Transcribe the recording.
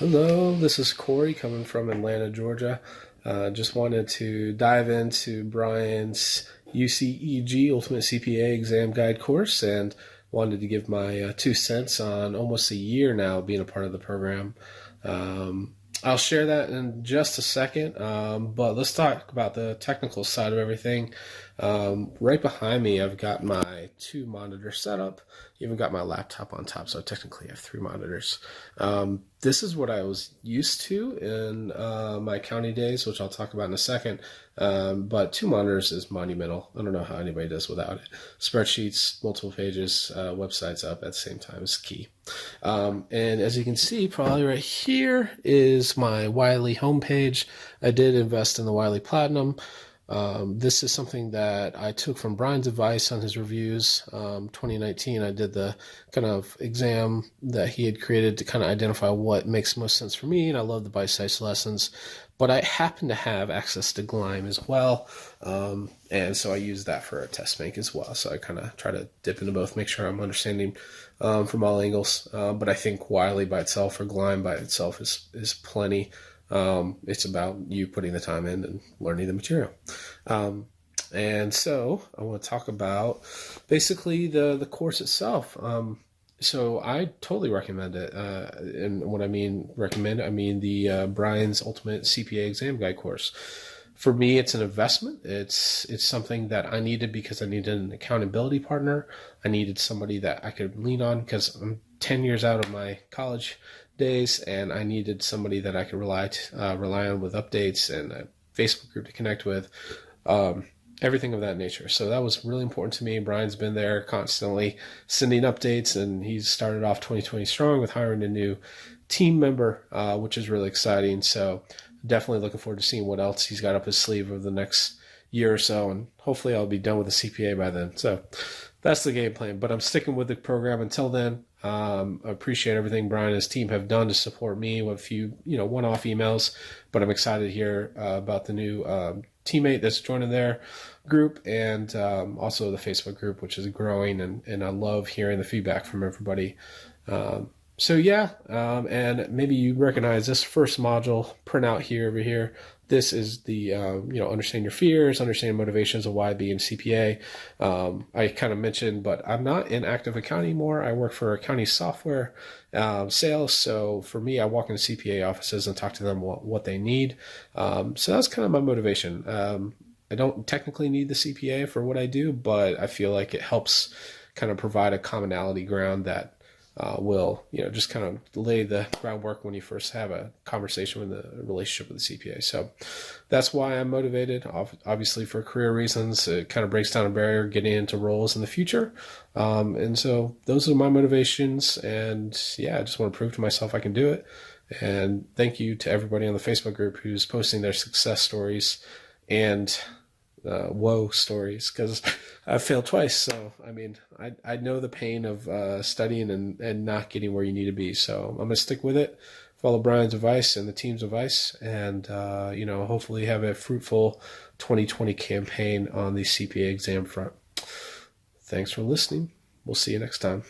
Hello, this is Corey coming from Atlanta, Georgia. Just wanted to dive into Brian's U.C.E.G Ultimate CPA Exam Guide course and wanted to give my 2 cents on almost a year now being a part of the program. I'll share that in just a second, but let's talk about the technical side of everything. Right behind me, I've got my 2 monitor setup. Even got my laptop on top, so I technically have 3 monitors. This is what I was used to in my accounting days, which I'll talk about in a second. But 2 monitors is monumental. I don't know how anybody does without it. Spreadsheets, multiple pages, websites up at the same time is key. And as you can see, probably right here is my Wiley homepage. I did invest in the Wiley Platinum. This is something that I took from Brian's advice on his reviews. 2019, I did the kind of exam that he had created to kind of identify what makes most sense for me, and I love the bite-sized lessons. But I happen to have access to Gleim as well, and so I use that for a test bank as well. So I kind of try to dip into both, make sure I'm understanding from all angles. But I think Wiley by itself or Gleim by itself is plenty. It's about you putting the time in and learning the material. And so I want to talk about basically the course itself. So I totally recommend it. And when I mean recommend, I mean the Brian's Ultimate CPA Exam Guide course. For me, it's an investment. It's something that I needed because I needed an accountability partner. I needed somebody that I could lean on because I'm 10 years out of my college days, and I needed somebody that I could rely on with updates and a Facebook group to connect with, everything of that nature. So that was really important to me. Brian's been there constantly sending updates, and he's started off 2020 strong with hiring a new team member, which is really exciting. So definitely looking forward to seeing what else he's got up his sleeve over the next year or so, and hopefully I'll be done with the CPA by then. So that's the game plan, but I'm sticking with the program until then. I appreciate everything Brian and his team have done to support me with a few, one-off emails, but I'm excited to hear about the new teammate that's joining their group, and also the Facebook group, which is growing, and I love hearing the feedback from everybody. And maybe you recognize this first module printout here over here. This is the, understand your fears, understand motivations of why being CPA. I kind of mentioned, but I'm not in active accounting anymore. I work for accounting software sales. So for me, I walk into CPA offices and talk to them what they need. So that's kind of my motivation. I don't technically need the CPA for what I do, but I feel like it helps kind of provide a commonality ground that will, just kind of lay the groundwork when you first have a conversation with a relationship with the CPA. So that's why I'm motivated. Obviously, for career reasons, it kind of breaks down a barrier getting into roles in the future. And so those are my motivations. And I just want to prove to myself I can do it. And thank you to everybody on the Facebook group who's posting their success stories and woe stories, because I failed twice. So I know the pain of studying and not getting where you need to be. So I'm gonna stick with it, follow Brian's advice and the team's advice, and hopefully have a fruitful 2020 campaign on the CPA exam front. Thanks for listening. We'll see you next time.